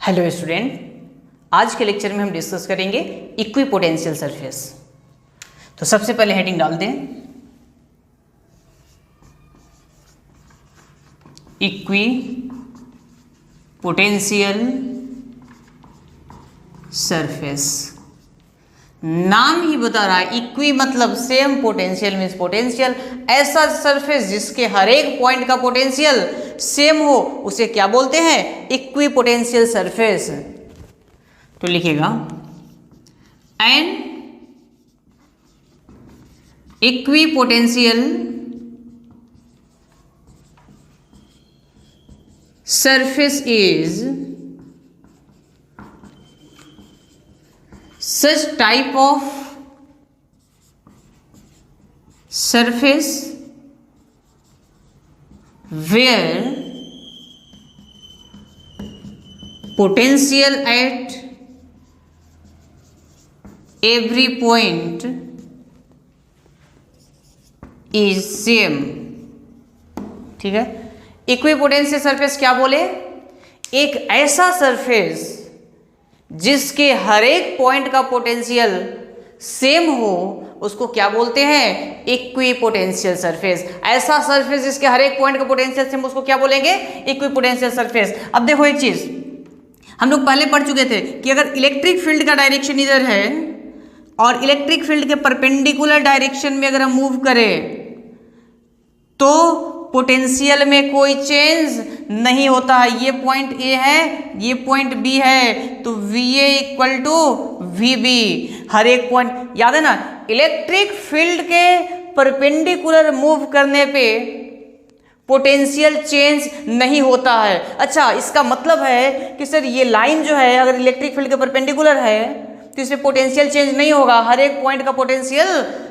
Hello student, आज के lecture में हम डिस्कस करेंगे इक्विपोटेंशियल सरफेस। तो सबसे पहले हेडिंग डाल दें इक्विपोटेंशियल सरफेस। नाम ही बता रहा है, इक्वी मतलब सेम, पोटेंशियल मीन्स पोटेंशियल। ऐसा सरफेस जिसके हर एक पॉइंट का पोटेंशियल सेम हो उसे क्या बोलते हैं? Equipotential surface. तो लिखेगा an equipotential surface is such type of surface where potential at every point is same। ठीक है, इक्विपोटेंशियल सरफेस क्या बोले? एक ऐसा सरफेस जिसके हर एक पॉइंट का पोटेंशियल सेम हो उसको क्या बोलते हैं? Equipotential surface. ऐसा सरफेस जिसके हर एक पॉइंट का पोटेंशियल सेम, उसको क्या बोलेंगे? Equipotential surface. अब देखो एक चीज हम लोग पहले पढ़ चुके थे कि अगर इलेक्ट्रिक फील्ड का डायरेक्शन इधर है और इलेक्ट्रिक फील्ड के परपेंडिकुलर डायरेक्शन में अगर हम मूव करें तो पोटेंशियल में कोई चेंज नहीं होता है। ये पॉइंट ए है, ये पॉइंट बी है, तो V A equal to V B. हर एक पॉइंट याद है ना, इलेक्ट्रिक फील्ड के परपेंडिकुलर मूव करने पे पोटेंशियल चेंज नहीं होता है। अच्छा, इसका मतलब है कि सर ये लाइन जो है अगर इलेक्ट्रिक फील्ड के परपेंडिकुलर है तो इसमें पोटेंशियल चेंज नहीं होगा, हर एक पॉइंट का पोटेंशियल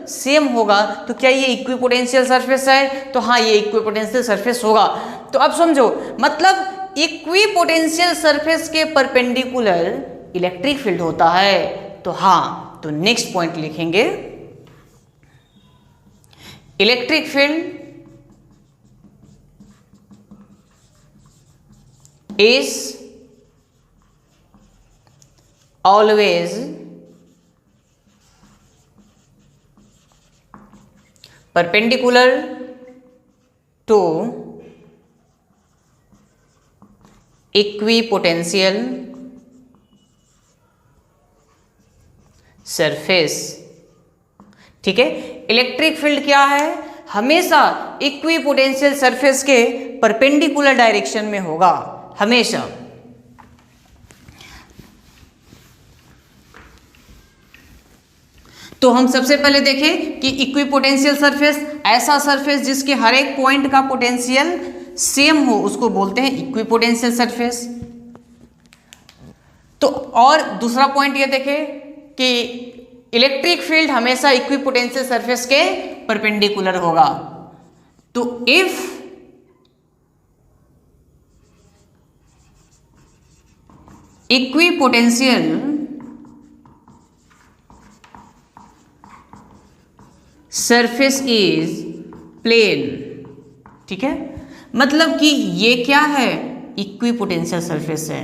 सेम होगा। तो क्या ये इक्विपोटेंशियल सरफेस है? तो हाँ, ये इक्विपोटेंशियल सरफेस होगा। तो अब समझो, मतलब इक्विपोटेंशियल सरफेस के परपेंडिकुलर इलेक्ट्रिक फील्ड होता है। तो हाँ, तो नेक्स्ट पॉइंट लिखेंगे electric field is always perpendicular to equipotential surface। ठीक है, इलेक्ट्रिक फील्ड क्या है? हमेशा इक्विपोटेंशियल सरफेस के परपेंडिकुलर डायरेक्शन में होगा, हमेशा। तो हम सबसे पहले देखें कि इक्विपोटेंशियल सरफेस, ऐसा सरफेस जिसके हर एक पॉइंट का पोटेंशियल सेम हो उसको बोलते हैं इक्विपोटेंशियल सरफेस। तो और दूसरा पॉइंट ये देखें कि इलेक्ट्रिक फील्ड हमेशा इक्विपोटेंशियल सरफेस के परपेंडिकुलर होगा। तो if equipotential surface is plane, ठीक है, मतलब कि ये क्या है? इक्विपोटेंशियल सरफेस है।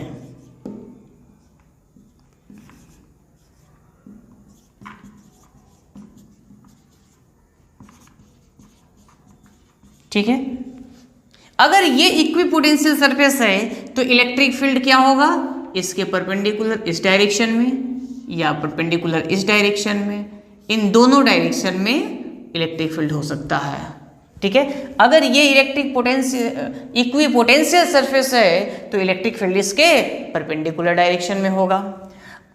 ठीक है, अगर ये इक्विपोटेंशियल सरफेस है तो इलेक्ट्रिक फील्ड क्या होगा? इसके परपेंडिकुलर इस डायरेक्शन में या परपेंडिकुलर इस डायरेक्शन में, इन दोनों डायरेक्शन में इलेक्ट्रिक फील्ड हो सकता है। ठीक है, अगर ये इक्विपोटेंशियल सरफेस है तो इलेक्ट्रिक फील्ड इसके परपेंडिकुलर डायरेक्शन में होगा।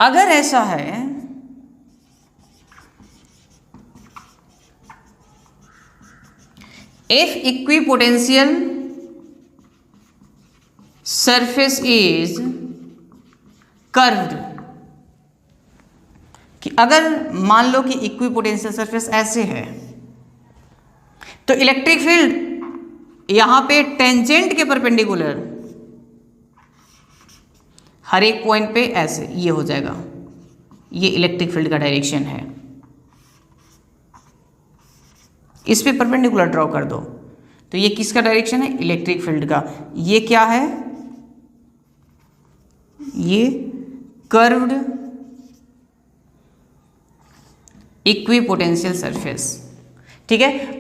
अगर ऐसा है if equipotential surface is curved, कि अगर मान लो कि इक्विपोटेंशियल सरफेस ऐसे है तो इलेक्ट्रिक फील्ड यहां पे टेंजेंट के परपेंडिकुलर हर एक पॉइंट पे ऐसे ये हो जाएगा, ये इलेक्ट्रिक फील्ड का डायरेक्शन है। इस पे परपेंडिकुलर ड्रॉ कर दो तो ये किसका डायरेक्शन है? इलेक्ट्रिक फील्ड का। ये क्या है? ये कर्व्ड इक्विपोटेंशियल सरफेस। ठीक है,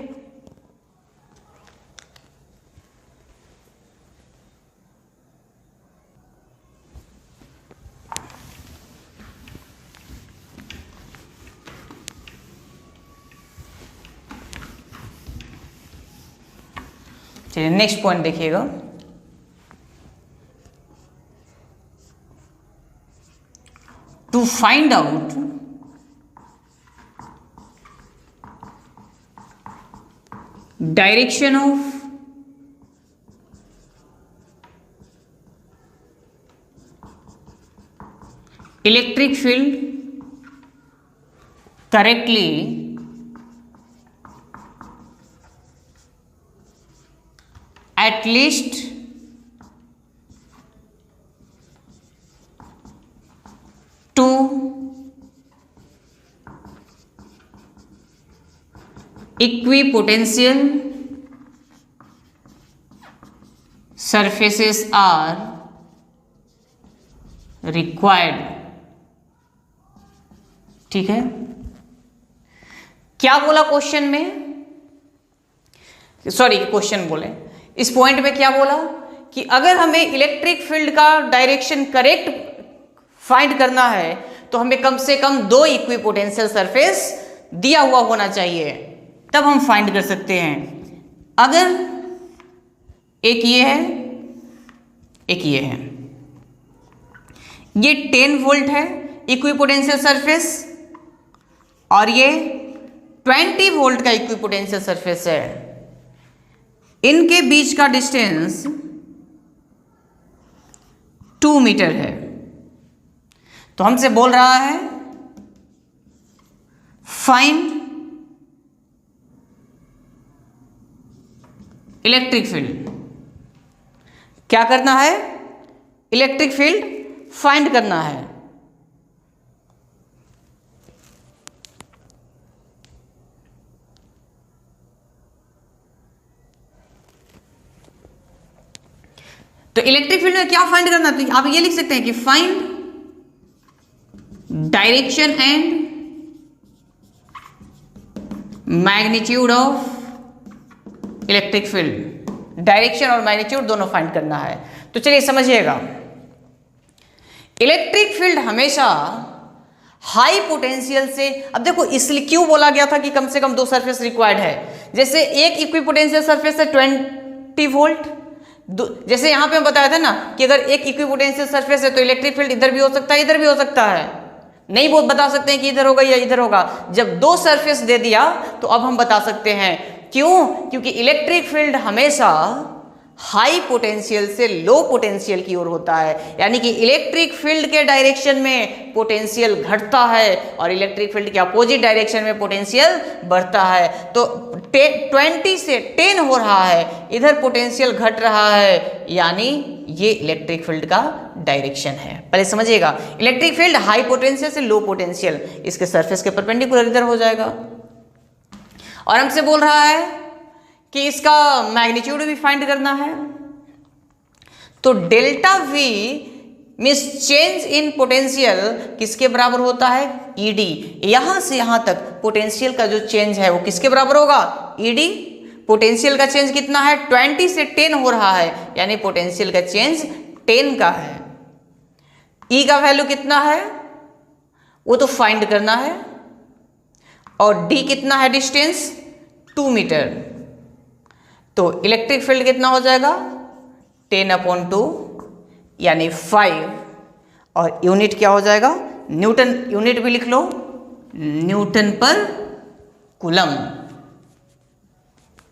चलिए नेक्स्ट पॉइंट देखिएगा। To find out direction of electric field correctly, at least two equipotential surfaces are required। ठीक है, क्या बोला क्वेश्चन में, सॉरी क्वेश्चन बोले, इस पॉइंट में क्या बोला कि अगर हमें इलेक्ट्रिक फील्ड का डायरेक्शन करेक्ट फाइंड करना है तो हमें कम से कम दो इक्विपोटेंशियल सरफेस दिया हुआ होना चाहिए, तब हम फाइंड कर सकते हैं। अगर एक ये है, एक ये है, ये 10 वोल्ट है इक्विपोटेंशियल सरफेस और ये 20 वोल्ट का इक्विपोटेंशियल सरफेस है। इनके बीच का डिस्टेंस 2 मीटर है। तो हमसे बोल रहा है फाइंड इलेक्ट्रिक फील्ड। क्या करना है, इलेक्ट्रिक फील्ड फाइंड करना है। तो इलेक्ट्रिक फील्ड में क्या फाइंड करना है, तो आप ये लिख सकते हैं कि find direction and magnitude of electric field. Direction और मैग्नीट्यूड दोनों फाइंड करना है। तो चलिए समझिएगा, इलेक्ट्रिक फील्ड हमेशा हाई पोटेंशियल से, अब देखो इसलिए क्यों बोला गया था कि कम से कम दो सरफेस रिक्वायर्ड है। जैसे एक इक्विपोटेंशियल सरफेस है 20 वोल्ट, जैसे यहां पे हम बताया था ना कि अगर एक इक्विपोटेंशियल सरफेस है तो इलेक्ट्रिक फील्ड इधर भी हो सकता है, इधर भी हो सकता है। नहीं बहुत बता सकते हैं कि इधर होगा या इधर होगा। जब दो सरफेस दे दिया तो अब हम बता सकते हैं। क्यों? क्योंकि इलेक्ट्रिक फील्ड हमेशा हाई पोटेंशियल से लो पोटेंशियल की ओर होता है, यानी कि इलेक्ट्रिक फील्ड के डायरेक्शन में पोटेंशियल घटता है और इलेक्ट्रिक फील्ड के अपोजिट डायरेक्शन में पोटेंशियल बढ़ता है। तो 20 से 10 हो रहा है, इधर पोटेंशियल घट रहा है, यानी ये इलेक्ट्रिक फील्ड का डायरेक्शन है। पहले समझिएगा, इलेक्ट्रिक फील्ड हाई पोटेंशियल से लो पोटेंशियल, इसके सरफेस के परपेंडिकुलर इधर हो जाएगा। और हमसे बोल रहा है कि इसका मैग्नीट्यूड भी फाइंड करना है। तो delta we means change in potential किसके बराबर होता है? ईडी। यहां से यहां तक पोटेंशियल का जो चेंज है वो किसके बराबर होगा? ईडी। पोटेंशियल का चेंज कितना है? 20 से 10 हो रहा है, यानी पोटेंशियल का चेंज 10 का है। ई का वैल्यू कितना है वो तो फाइंड करना है, और डी कितना है डिस्टेंस? 2 मीटर। तो इलेक्ट्रिक फील्ड कितना हो जाएगा? 10/2 यानी 5, और यूनिट क्या हो जाएगा? न्यूटन। यूनिट भी लिख लो, न्यूटन पर कूलम।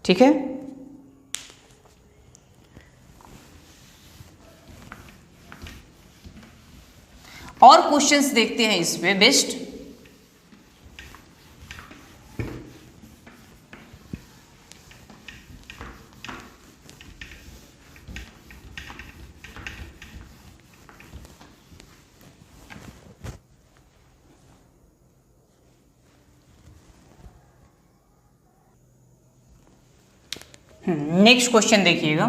ठीक है, और क्वेश्चंस देखते हैं इसमें बेस्ट। नेक्स्ट क्वेश्चन देखिएगा।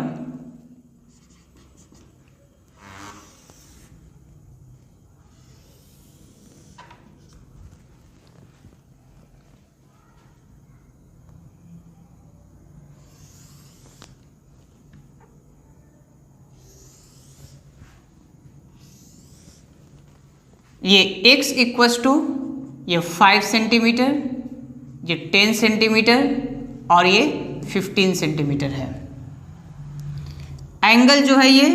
ये x इक्वस टू ये 5 सेंटीमीटर, ये 10 सेंटीमीटर और ये 15 सेंटीमीटर है। एंगल जो है ये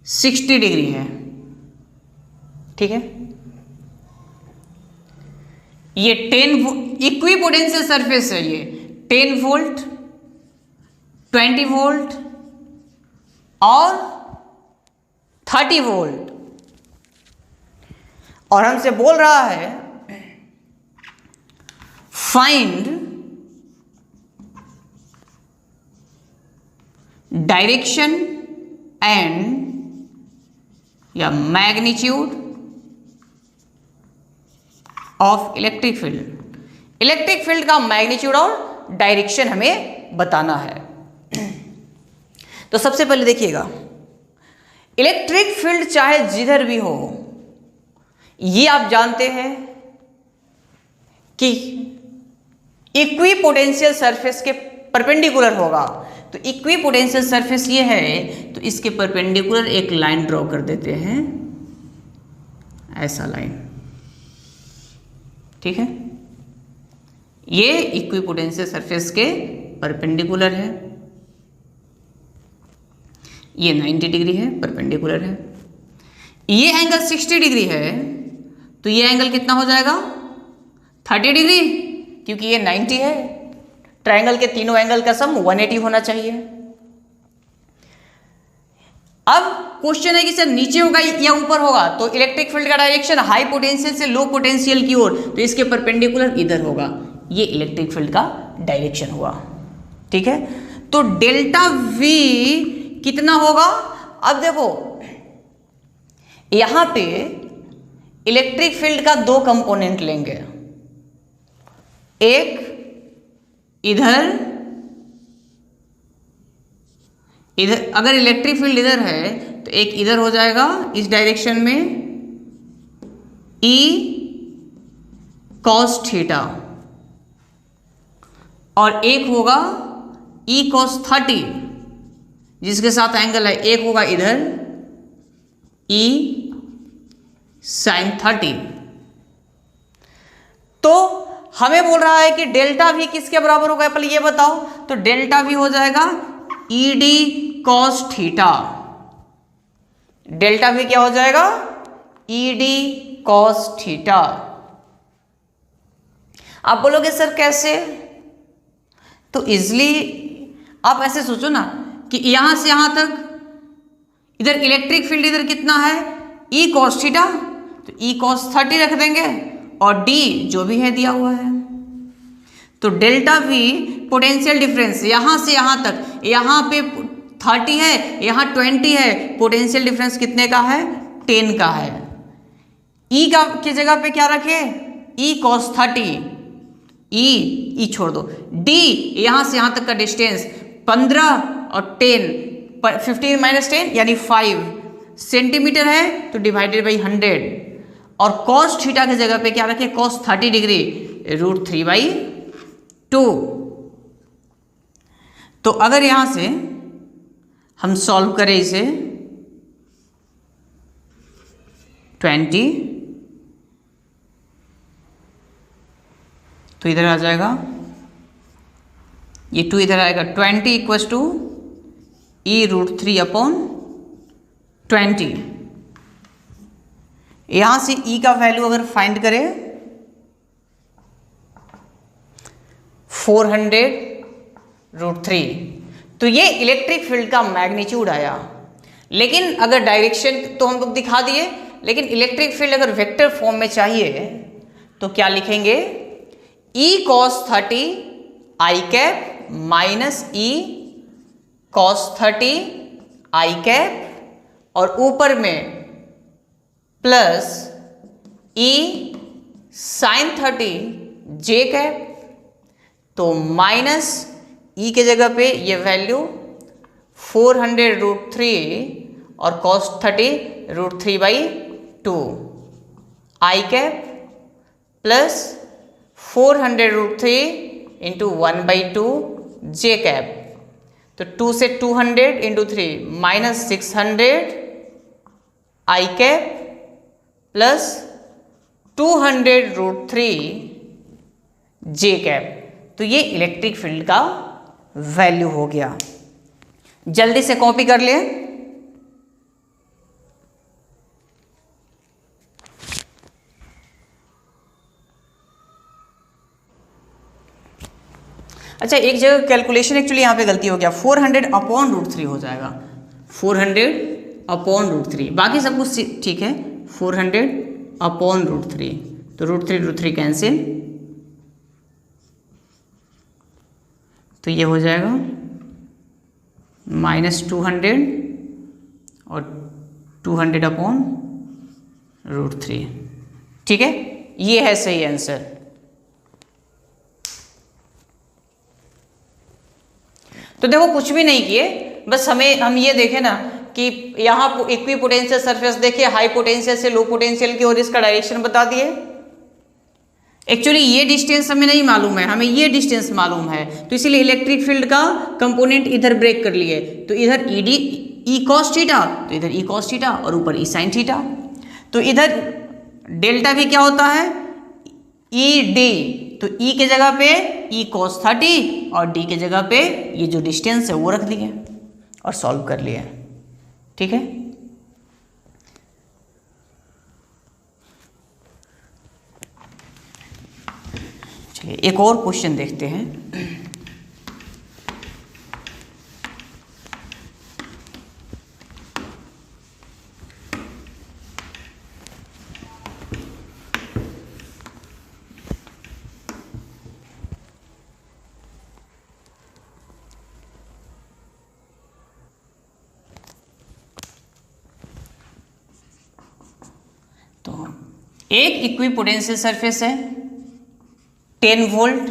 60 डिग्री है, ठीक है। ये 10 इक्विपोटेंशियल सरफेस है, ये 10 वोल्ट, 20 वोल्ट और 30 वोल्ट, और हमसे बोल रहा है फाइंड डायरेक्शन एंड या magnitude of electric field. Electric field का मैग्नीट्यूड और डायरेक्शन हमें बताना है। तो सबसे पहले देखिएगा, इलेक्ट्रिक फील्ड चाहे जिधर भी हो, ये आप जानते हैं कि इक्विपोटेंशियल सरफेस के परपेंडिकुलर होगा। तो इक्विपोटेंशियल सरफेस ये है, तो इसके परपेंडिकुलर एक लाइन ड्रॉ कर देते हैं, ऐसा लाइन, ठीक है। ये इक्विपोटेंशियल सरफेस के परपेंडिकुलर है, ये 90 डिग्री है, परपेंडिकुलर है। ये एंगल 60 डिग्री है, तो ये एंगल कितना हो जाएगा 30 डिग्री, क्योंकि ये 90 है। ट्रायंगल के तीनों एंगल का सम 180 होना चाहिए। अब क्वेश्चन है कि सर नीचे होगा या ऊपर होगा, तो इलेक्ट्रिक फील्ड का डायरेक्शन हाई पोटेंशियल से लो पोटेंशियल की ओर, तो इसके परपेंडिकुलर इधर होगा। ये इलेक्ट्रिक फील्ड का डायरेक्शन हुआ, ठीक है। तो डेल्टा वी कितना होगा? अब देखो यहां पे इलेक्ट्रिक फील्ड का दो कंपोनेंट लेंगे, एक इधर, अगर इलेक्ट्रिक फील्ड इधर है तो एक इधर हो जाएगा इस डायरेक्शन में E cos थीटा, और एक होगा E cos 30 जिसके साथ एंगल है, एक होगा इधर E sin 30। तो हमें बोल रहा है कि डेल्टा भी किसके बराबर होगा, पहले ये बताओ। तो डेल्टा भी हो जाएगा ED cos थीटा। डेल्टा भी क्या हो जाएगा? ED cos theta. आप बोलोगे सर कैसे? तो इजली आप ऐसे सोचो ना कि यहां से यहां तक इधर इलेक्ट्रिक फील्ड इधर कितना है E cos थीटा, तो E cos 30 रख देंगे और D जो भी है दिया हुआ है। तो डेल्टा V पोटेंशियल डिफरेंस यहां से यहां तक, यहां पे 30 है, यहां 20 है, पोटेंशियल डिफरेंस कितने का है? 10 का है। E का की जगह पे क्या रखे? E cos 30, E छोड़ दो, D यहां से यहां तक का डिस्टेंस 15 और 10, 15 माइनस 10 यानी 5 सेंटीमीटर है, तो डिवाइडेड बाई 100, और cos थीटा की जगह पे क्या रखे? cos 30 degree √3/2। तो अगर यहां से हम सॉल्व करें इसे 20, तो इधर आ जाएगा, ये 2 इधर आएगा, 20 इक्वल्स टू E √3/20। यहां से E का वैल्यू अगर फाइंड करें 400√3, तो ये इलेक्ट्रिक फील्ड का मैग्नीट्यूड आया। लेकिन अगर डायरेक्शन तो हम लोग दिखा दिए, लेकिन इलेक्ट्रिक फील्ड अगर वेक्टर फॉर्म में चाहिए तो क्या लिखेंगे? E cos 30 I cap minus E cos 30 I cap, और ऊपर में plus E sin 30 J cap. तो माइनस E के जगह पे ये वैल्यू 400√3 और cos 30 √3/2 I cap plus 400√3 into 1/2 J cap. तो 2 से 200 into 3 minus 600 I cap plus 200√3 J cap. तो ये इलेक्ट्रिक फील्ड का वैल्यू हो गया। जल्दी से कॉपी कर ले। अच्छा, एक जगह कैलकुलेशन एक्चुअली यहाँ पे गलती हो गया, 400/√3 हो जाएगा, 400/√3। बाकी सब कुछ ठीक है, 400/√3। तो √3 कैंसिल, तो ये हो जाएगा -200 और 200/√3। ठीक है, ये है सही आंसर। तो देखो कुछ भी नहीं किए, बस हम ये देखें ना कि यहाँ इक्वी पोटेंशियल सरफेस देखिए, हाई पोटेंशियल से लो पोटेंशियल की ओर इसका डायरेक्शन बता दिए। एक्चुअली ये डिस्टेंस हमें नहीं मालूम है, हमें ये डिस्टेंस मालूम है, तो इसीलिए इलेक्ट्रिक फील्ड का कंपोनेंट इधर ब्रेक कर लिए। तो इधर ई कॉस थीटा, तो इधर ई कॉस थीटा और ऊपर ई साइन थीटा। तो इधर डेल्टा भी क्या होता है, ई डी। तो ई के जगह पे ई कॉस 30 और डी के जगह पे ये जो डिस्टेंस है वो रख दिए और सॉल्व कर लिए। ठीक है, चलिए एक और क्वेश्चन देखते हैं। एक इक्विपोटेंशियल सरफेस है 10 वोल्ट,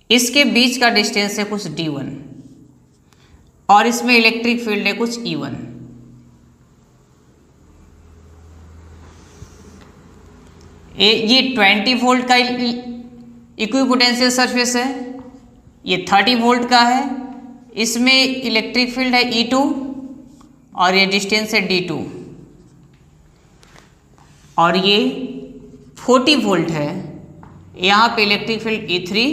इसके बीच का डिस्टेंस है कुछ d1 और इसमें इलेक्ट्रिक फील्ड है कुछ E1। ये 20 वोल्ट का इक्विपोटेंशियल सरफेस है, ये 30 वोल्ट का है, इसमें इलेक्ट्रिक फील्ड है E2 और ये डिस्टेंस है D2, और ये 40 वोल्ट है, यहाँ पे इलेक्ट्रिक फील्ड E3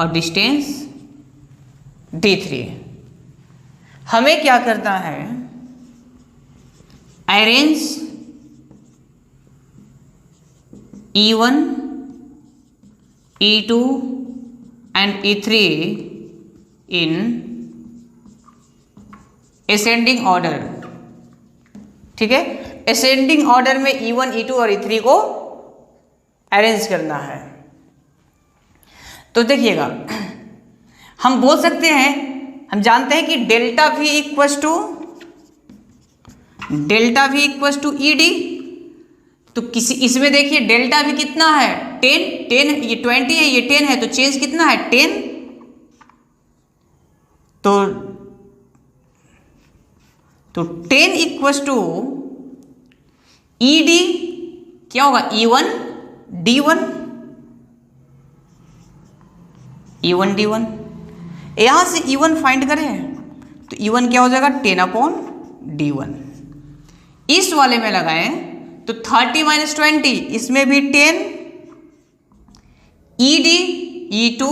और डिस्टेंस D3। हमें क्या करना है, arrange E1, E2 and E3 in ascending order. ठीक है, असेंडिंग ऑर्डर में E1, E2 और E3 को अरेंज करना है। तो देखिएगा, हम बोल सकते हैं, हम जानते हैं कि delta V equals to E D. तो किसी इसमें देखिए डेल्टा V कितना है 10, ये 20 है, ये 10 है, तो चेंज कितना है 10। तो 10 इक्वस टू ई डी क्या होगा, E1 D1, E1 D1। यहां से E1 फाइंड करें तो E1 क्या हो जाएगा 10/D1। इस वाले में लगाएं तो 30 - 20, इसमें भी 10, ED E2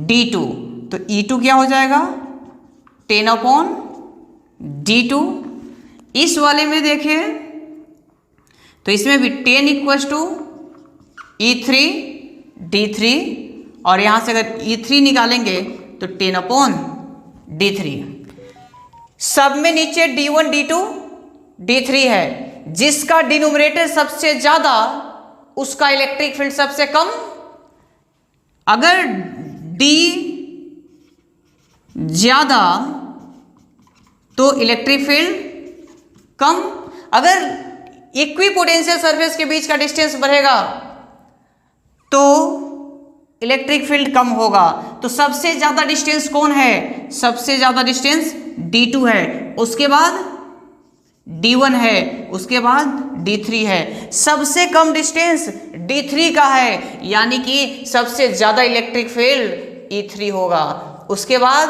D2, तो E2 क्या हो जाएगा 10/D2। इस वाले में देखें तो इसमें भी 10 इक्वस टू E3 D3, और यहां से अगर E3 निकालेंगे तो 10/D3। सब में नीचे D1 D2 D3 है, जिसका डिनोमिनेटर सबसे ज्यादा उसका इलेक्ट्रिक फील्ड सबसे कम। अगर D ज्यादा तो इलेक्ट्रिक फील्ड कम। अगर इक्विपोटेंशियल सरफेस के बीच का डिस्टेंस बढ़ेगा तो इलेक्ट्रिक फील्ड कम होगा। तो सबसे ज्यादा डिस्टेंस कौन है, सबसे ज्यादा डिस्टेंस D2 है, उसके बाद D1 है, उसके बाद D3 है। सबसे कम डिस्टेंस D3 का है, यानी कि सबसे ज्यादा इलेक्ट्रिक फील्ड E3 होगा। उसके बाद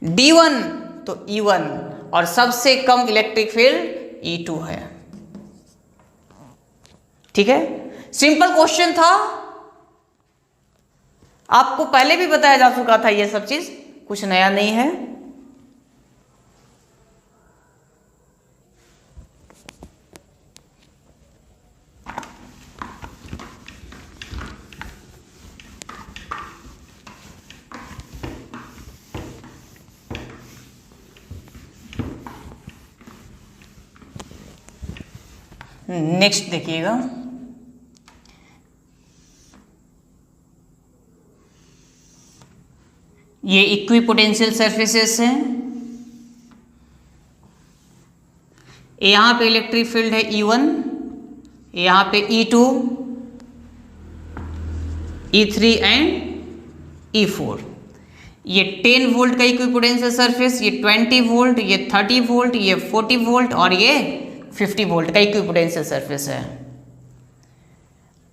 D1 तो E1 और सबसे कम इलेक्ट्रिक फील्ड E2 है। ठीक है, सिंपल क्वेश्चन था, आपको पहले भी बताया जा चुका था, ये सब चीज कुछ नया नहीं है। नेक्स्ट देखिएगा, ये इक्विपोटेंशियल सरफेसेस हैं। यहां पे इलेक्ट्रिक फील्ड है E1, यहां पे E2, E3 एंड E4। ये 10 वोल्ट का इक्विपोटेंशियल सरफेस, ये 20 वोल्ट, ये 30 वोल्ट, ये 40 वोल्ट और ये 50 वोल्ट का इक्विपोटेंशियल सरफेस है।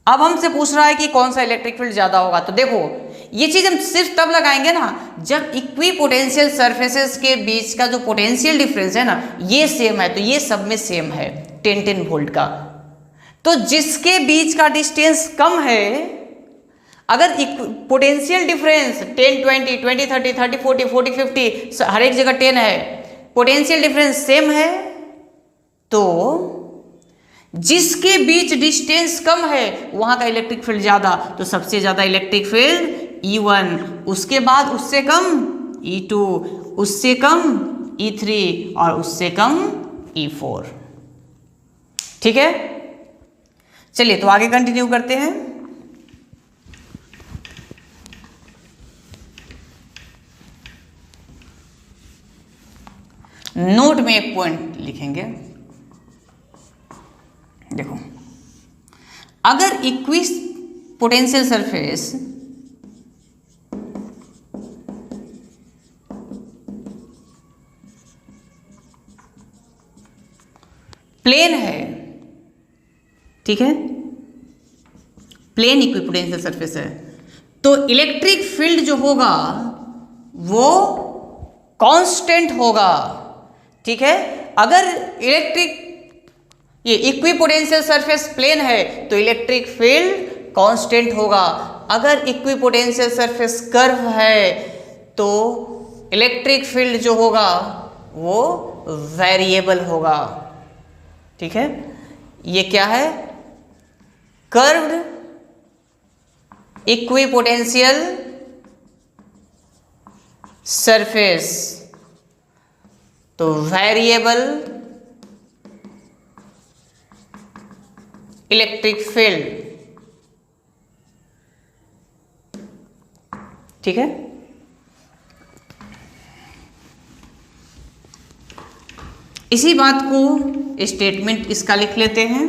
अब हमसे पूछ रहा है कि कौन सा इलेक्ट्रिक फील्ड ज्यादा होगा। तो देखो, ये चीज हम सिर्फ तब लगाएंगे ना जब इक्विपोटेंशियल सरफेसेस के बीच का जो पोटेंशियल डिफरेंस है ना ये सेम है, तो ये सब में सेम है 10 वोल्ट का। तो जिसके बीच का डिस्टेंस कम है, अगर पोटेंशियल डिफरेंस 10 20 20 30 30 40 40 50 हर एक जगह 10 है, पोटेंशियल डिफरेंस सेम है, तो जिसके बीच डिस्टेंस कम है वहां का इलेक्ट्रिक फील्ड ज्यादा, तो सबसे ज्यादा इलेक्ट्रिक फील्ड E1, उसके बाद उससे कम E2, उससे कम E3 और उससे कम E4। ठीक है, चलिए तो आगे कंटिन्यू करते हैं। नोट में एक पॉइंट लिखेंगे, देखो, अगर इक्विपोटेंशियल सरफेस प्लेन है, ठीक है, प्लेन इक्विपोटेंशियल सरफेस है, तो इलेक्ट्रिक फील्ड जो होगा वो कांस्टेंट होगा। ठीक है, अगर ये इक्विपोटेंशियल सरफेस प्लेन है तो इलेक्ट्रिक फील्ड कांस्टेंट होगा। अगर इक्विपोटेंशियल सरफेस कर्व है तो इलेक्ट्रिक फील्ड जो होगा वो वेरिएबल होगा। ठीक है, ये क्या है, कर्व्ड इक्विपोटेंशियल सरफेस, तो वेरिएबल इलेक्ट्रिक फील्ड। ठीक है, इसी बात को स्टेटमेंट इसका लिख लेते हैं,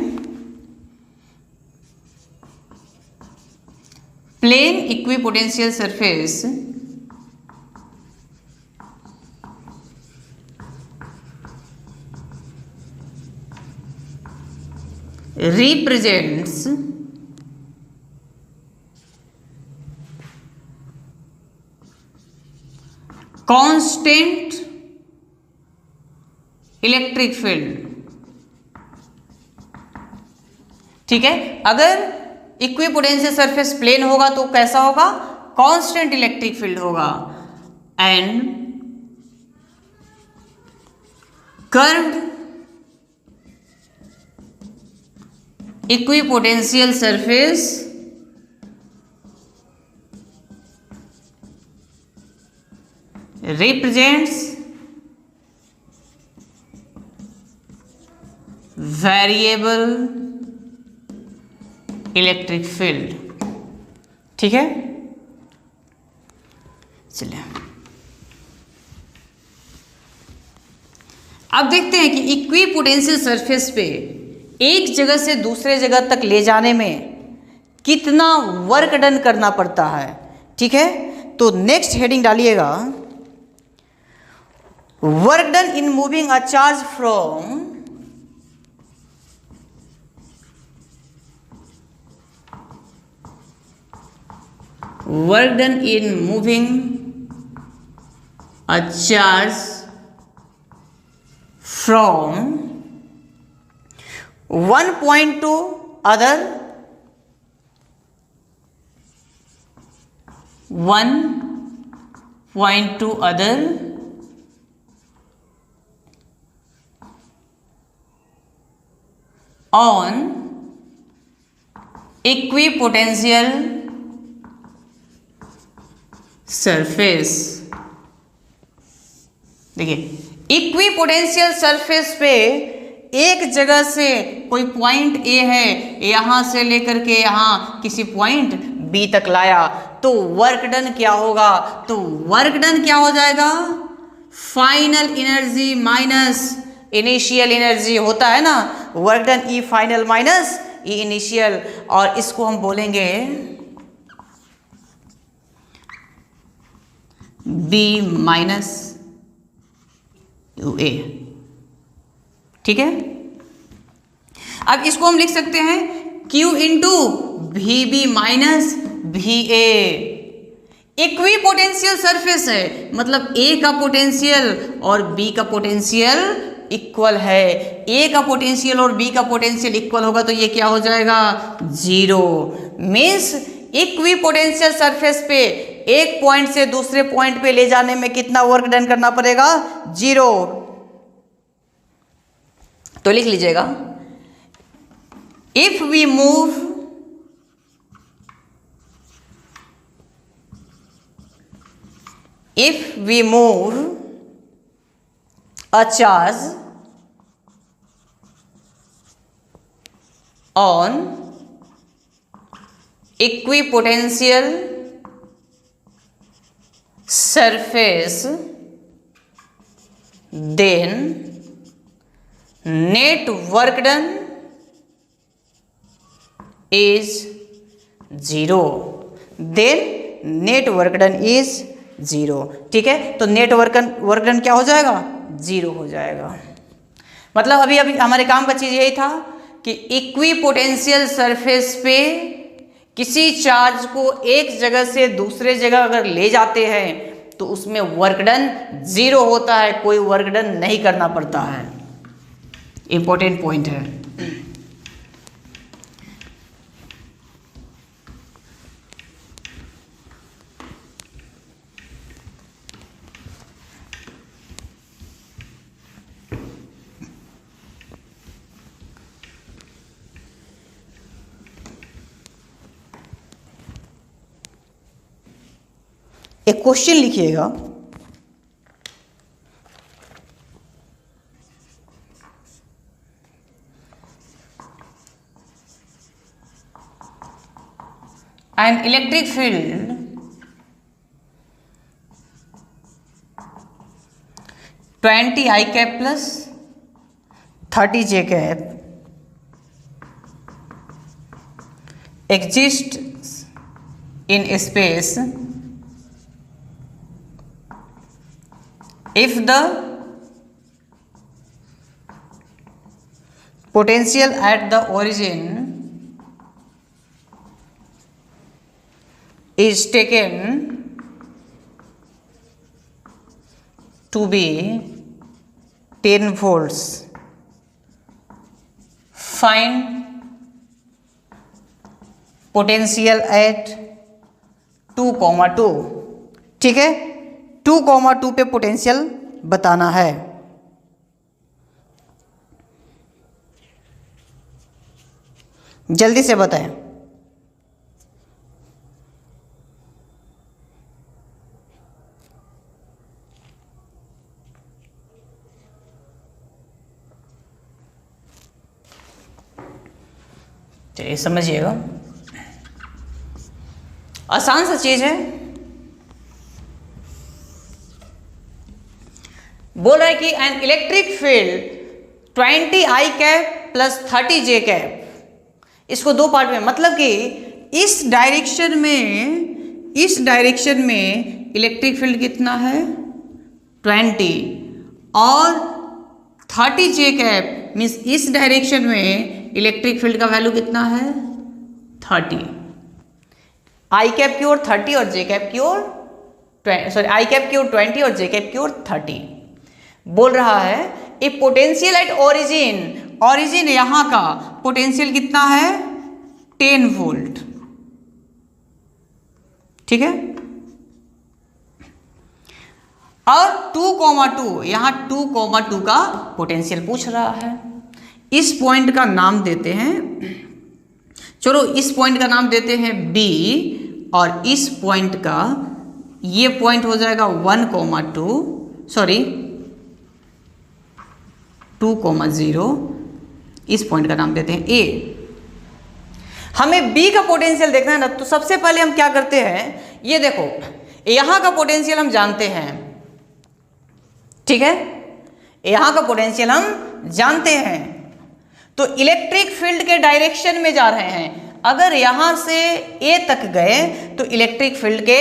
plane equipotential surface represents constant electric field. ठीक है, अगर इक्विपोटेंशियल सरफेस प्लेन होगा तो कैसा होगा, कांस्टेंट इलेक्ट्रिक फील्ड होगा। And curved equipotential surface represents variable electric field. ठीक है, चलिए अब देखते हैं कि इक्विपोटेंशियल सरफेस पे एक जगह से दूसरे जगह तक ले जाने में कितना वर्क डन करना पड़ता है। ठीक है, तो नेक्स्ट हेडिंग डालिएगा, work done in moving a charge from work done in moving a charge from one point to other, one point to other on equipotential surface. देखिए, इक्विपोटेंशियल सरफेस पे एक जगह से कोई पॉइंट ए है, यहां से लेकर के यहां किसी पॉइंट बी तक लाया, तो वर्क डन क्या होगा? तो वर्क डन क्या हो जाएगा? Final energy minus initial energy होता है ना, वर्क डन ई फाइनल माइनस ई इनिशियल, और इसको हम बोलेंगे बी माइनस यू ए। ठीक है, अब इसको हम लिख सकते हैं Q into V B minus V A. Equipotential surface है, मतलब A का पोटेंशियल और B का पोटेंशियल इक्वल है। A का पोटेंशियल और B का पोटेंशियल इक्वल होगा तो ये क्या हो जाएगा? जीरो। मीन्स इक्विपोटेंशियल सरफेस पे एक पॉइंट से दूसरे पॉइंट पे ले जाने में कितना वर्क डन करना पड़ेगा? जीरो। तो लिख लीजिएगा, if we move a charge on equipotential surface, then net work done is zero। then net work done is zero. ठीक है, तो नेट वर्क डन क्या हो जाएगा? जीरो हो जाएगा। मतलब अभी हमारे काम का चीज यही था कि इक्विपोटेंशियल सरफेस पे किसी चार्ज को एक जगह से दूसरे जगह अगर ले जाते हैं तो उसमें वर्क डन जीरो होता है, कोई वर्क डन नहीं करना पड़ता है। इंपॉर्टेंट पॉइंट है। एक क्वेश्चन लिखिएगा, an electric field (20 I cap plus 30 J cap) exists in space if the potential at the origin is taken to be 10 volts, find potential at 2,2। ठीक है, 2,2 पे पोटेंशियल बताना है। जल्दी से बताएं। चलिए समझिएगा, आसान सा चीज है। बोल रहा है कि an electric field 20 I cap plus 30 J cap, इसको दो पार्ट में, मतलब कि इस डायरेक्शन में इलेक्ट्रिक फील्ड कितना है? 20, और 30 J कैप मीन्स इस डायरेक्शन में इलेक्ट्रिक फील्ड का वैल्यू कितना है? 30। I कैप की ओर 30 और J कैप की ओर आई कैप की ओर 20 और जे कैप की ओर 30। बोल रहा है ए पोटेंशियल एट ओरिजिन, ओरिजिन यहां का पोटेंशियल कितना है 10 वोल्ट, ठीक है। और 2,2 यहां 2,2 का पोटेंशियल पूछ रहा है। इस पॉइंट का नाम देते हैं, चलो इस पॉइंट का नाम देते हैं बी, और इस पॉइंट का ये पॉइंट हो जाएगा 1,2 सॉरी 2,0, इस पॉइंट का नाम देते हैं ए। हमें बी का पोटेंशियल देखना है ना, तो सबसे पहले हम क्या करते हैं, ये देखो यहां का पोटेंशियल हम जानते हैं, ठीक है, यहां का पोटेंशियल हम जानते हैं। तो इलेक्ट्रिक फील्ड के डायरेक्शन में जा रहे हैं, अगर यहां से ए तक गए तो इलेक्ट्रिक फील्ड के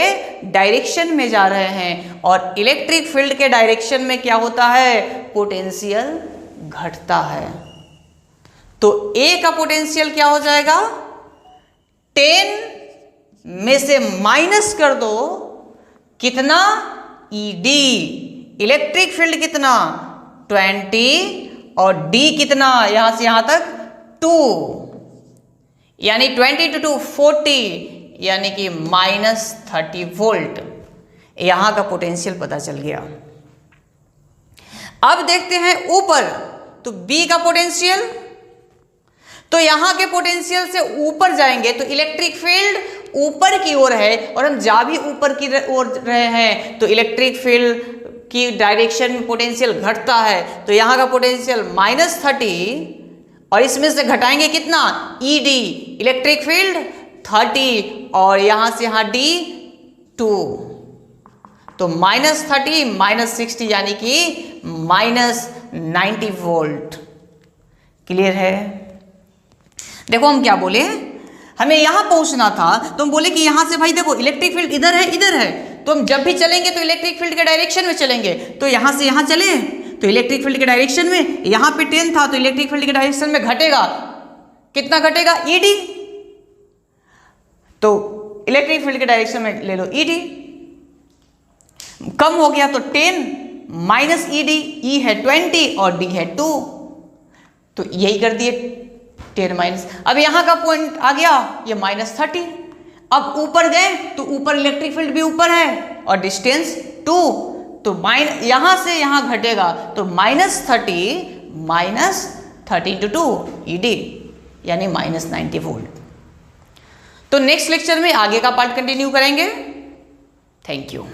डायरेक्शन में जा रहे हैं, और इलेक्ट्रिक फील्ड के डायरेक्शन में क्या होता है, पोटेंशियल घटता है। तो ए का पोटेंशियल क्या हो जाएगा, 10 में से माइनस कर दो कितना, ED, इलेक्ट्रिक फील्ड कितना 20, और D कितना यहां से यहां तक 2, यानी 20 to 2 40, यानी कि -30 वोल्ट। यहां का पोटेंशियल पता चल गया। अब देखते हैं ऊपर, तो B का पोटेंशियल, तो यहां के पोटेंशियल से ऊपर जाएंगे तो इलेक्ट्रिक फील्ड ऊपर की ओर है, और हम जा भी ऊपर की ओर रहे हैं तो इलेक्ट्रिक फील्ड की डायरेक्शन में पोटेंशियल घटता है। तो यहां का पोटेंशियल -30, और इसमें से घटाएंगे कितना, ED, इलेक्ट्रिक फील्ड 30, और यहां से यहां D 2, तो -30 -60 यानी कि -90 वोल्ट। क्लियर है। देखो हम क्या बोले, हमें यहां पहुंचना था, तो हम बोले कि यहां से भाई देखो इलेक्ट्रिक फील्ड इधर है, तो हम जब भी चलेंगे तो इलेक्ट्रिक फील्ड के डायरेक्शन में चलेंगे। तो यहां से यहां चले तो इलेक्ट्रिक फील्ड के डायरेक्शन में, यहां पे 10 था तो इलेक्ट्रिक फील्ड के डायरेक्शन में घटेगा, कितना घटेगा, ED। तो इलेक्ट्रिक फील्ड के डायरेक्शन में ले लो ED, कम हो गया तो 10 माइनस ED, E है 20 और D है 2, तो यही कर दिए 10 माइनस। अब यहां का पॉइंट आ गया ये -30। अब ऊपर गए तो ऊपर इलेक्ट्रिक फील्ड भी ऊपर है और डिस्टेंस 2, तो यहां से यहां घटेगा तो -30 × 2 ED, यानी -90 वोल्ट। तो नेक्स्ट लेक्चर में आगे का पार्ट कंटिन्यू करेंगे। Thank you.